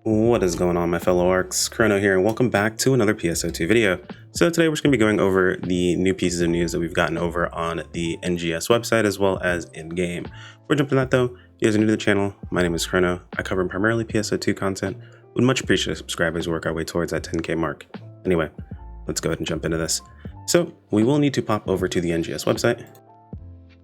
What is going on, my fellow ARCs? Chrono here, and welcome back to another PSO2 video. So today we're just going to be going over the new pieces of news that we've gotten over on the NGS website as well as in-game. Before we jump to that though, if you guys are new to the channel, my name is Chrono. I cover primarily PSO2 content. Would much appreciate a subscribe as we work our way towards that 10k mark. Anyway, let's go ahead and jump into this. So we will need to pop over to the NGS website.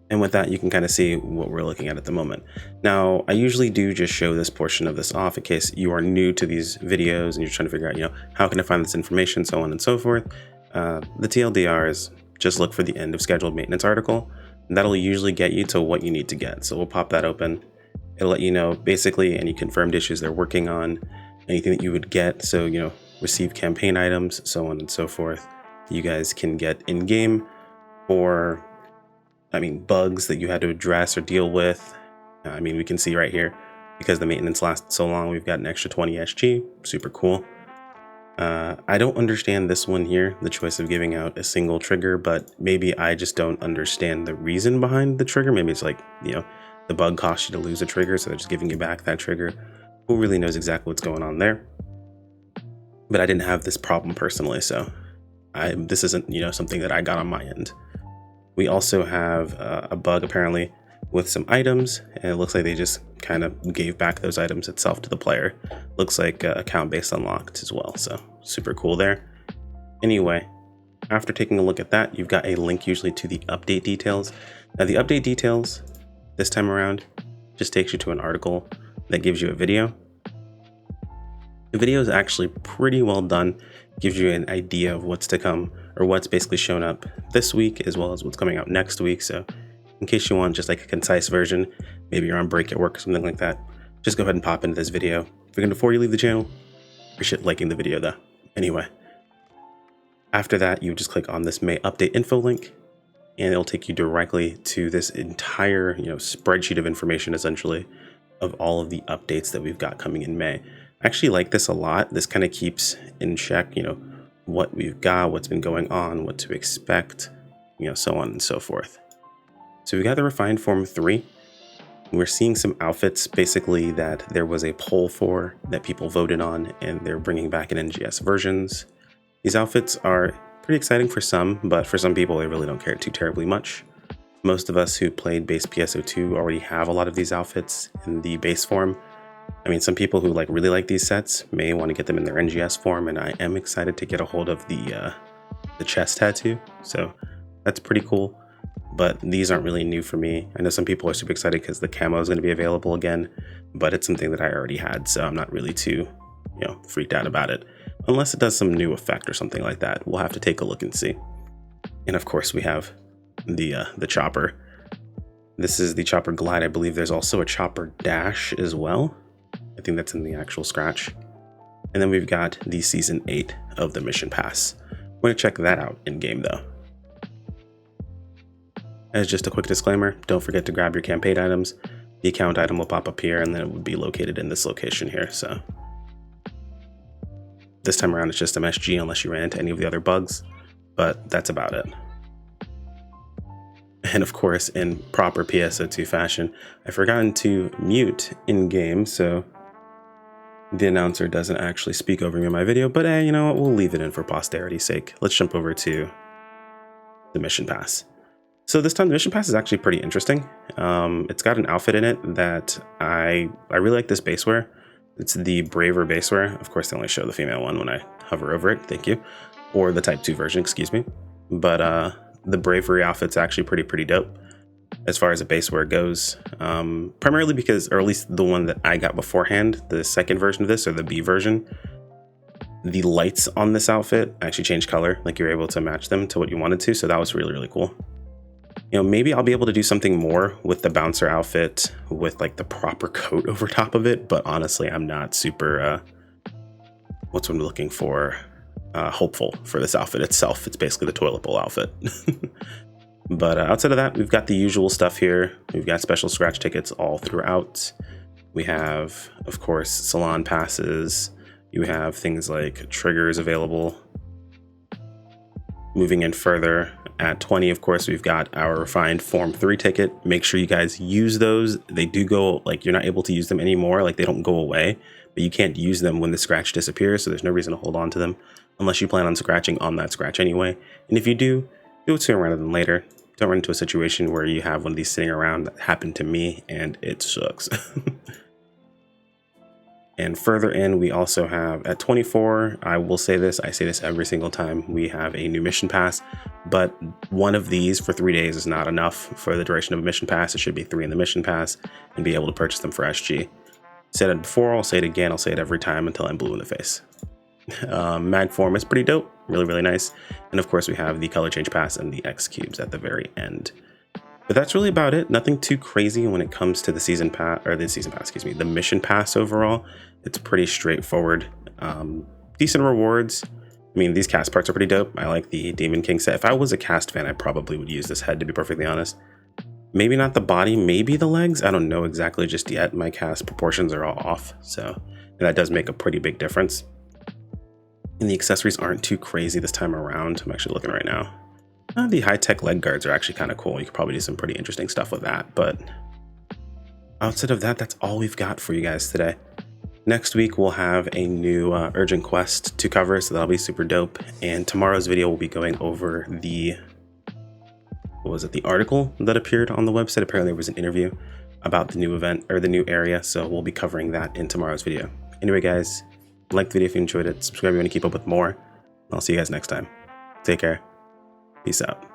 And with that, you can kind of see what we're looking at the moment. Now, I usually do just show this portion of this off in case you are new to these videos and you're trying to figure out, how can I find this information, so on and so forth. The TLDR is just look for the end of scheduled maintenance article. And that'll usually get you to what you need to get. So we'll pop that open. It'll let you know basically any confirmed issues they're working on, anything that you would get. So, receive campaign items, so on and so forth. You guys can get in-game or bugs that you had to address or deal with. We can see right here, because the maintenance lasted so long, we've got an extra 20 SG, super cool. I don't understand this one here, the choice of giving out a single trigger, but maybe I just don't understand the reason behind the trigger. Maybe it's like, the bug costs you to lose a trigger, so they're just giving you back that trigger. Who really knows exactly what's going on there? But I didn't have this problem personally, so this isn't, something that I got on my end. We also have a bug apparently with some items, and it looks like they just kind of gave back those items itself to the player. Looks like account-based unlocked as well, so super cool there. Anyway, after taking a look at that, you've got a link usually to the update details. Now the update details this time around just takes you to an article that gives you a video. The video is actually pretty well done, gives you an idea of what's to come, or what's basically shown up this week as well as what's coming out next week. So in case you want just like a concise version, maybe you're on break at work or something like that, just go ahead and pop into this video. Before you leave the channel, appreciate liking the video though. Anyway, after that, you just click on this May update info link, and it'll take you directly to this entire spreadsheet of information essentially of all of the updates that we've got coming in May. I actually like this a lot. This kind of keeps in check, what we've got, what's been going on, what to expect, so on and so forth. So we got the refined form 3. We're seeing some outfits basically that there was a poll for that people voted on, and they're bringing back in NGS versions. These outfits are pretty exciting for some, but for some people, they really don't care too terribly much. Most of us who played base PSO2 already have a lot of these outfits in the base form. Some people who really like these sets may want to get them in their NGS form, and I am excited to get a hold of the chest tattoo. So that's pretty cool, but these aren't really new for me. I know some people are super excited because the camo is going to be available again, but it's something that I already had, so I'm not really too, freaked out about it. Unless it does some new effect or something like that. We'll have to take a look and see. And of course we have the chopper. This is the chopper glide. I believe there's also a chopper dash as well. I think that's in the actual scratch. And then we've got the season 8 of the mission pass. We're going to check that out in game though. As just a quick disclaimer, don't forget to grab your campaign items. The account item will pop up here, and then it would be located in this location here. So this time around it's just MSG unless you ran into any of the other bugs, but that's about it. And of course, in proper PSO2 fashion, I've forgotten to mute in game, so the announcer doesn't actually speak over me in my video, but hey, you know what? We'll leave it in for posterity's sake. Let's jump over to the mission pass. So this time the mission pass is actually pretty interesting. It's got an outfit in it that I really like this basewear. It's the Braver basewear. Of course, they only show the female one when I hover over it. Thank you. Or the Type 2 version, excuse me. But the Bravery outfit's actually pretty dope as far as the basewear goes. Primarily because, or at least the one that I got beforehand, the second version of this, or the B version, the lights on this outfit actually change color. Like you're able to match them to what you wanted to. So that was really cool. Maybe I'll be able to do something more with the bouncer outfit with the proper coat over top of it. But honestly, I'm not super, what's what I'm looking for? Hopeful for this outfit itself. It's basically the toilet bowl outfit. But outside of that, we've got the usual stuff here. We've got special scratch tickets all throughout. We have, of course, salon passes. You have things like triggers available. Moving in further, at 20, of course, we've got our refined Form 3 ticket. Make sure you guys use those. They do go, like, you're not able to use them anymore, like they don't go away, but you can't use them when the scratch disappears, so there's no reason to hold on to them unless you plan on scratching on that scratch anyway. And if you do it sooner rather than later. Don't run into a situation where you have one of these sitting around. That happened to me and it sucks. And further in, we also have at 24, I will say this, I say this every single time, we have a new mission pass, but one of these for 3 days is not enough for the duration of a mission pass. It should be 3 in the mission pass and be able to purchase them for SG. Said it before, I'll say it again, I'll say it every time until I'm blue in the face. Mag form is pretty dope, really nice. And of course we have the color change pass and the X cubes at the very end. But that's really about it. Nothing too crazy when it comes to the season pass, or the mission pass overall. It's pretty straightforward. Decent rewards. I mean, these cast parts are pretty dope. I like the Demon King set. If I was a cast fan, I probably would use this head, to be perfectly honest. Maybe not the body, maybe the legs. I don't know exactly just yet. My cast proportions are all off, so that does make a pretty big difference. And the accessories aren't too crazy this time around. I'm actually looking right now. The high-tech leg guards are actually kind of cool. You could probably do some pretty interesting stuff with that, but outside of that, that's all we've got for you guys today. Next week, we'll have a new urgent quest to cover, so that'll be super dope. And tomorrow's video will be going over the, the article that appeared on the website. Apparently there was an interview about the new event, or the new area, so we'll be covering that in tomorrow's video. Anyway, guys, like the video if you enjoyed it, subscribe if you want to keep up with more. I'll see you guys next time. Take care. Peace out.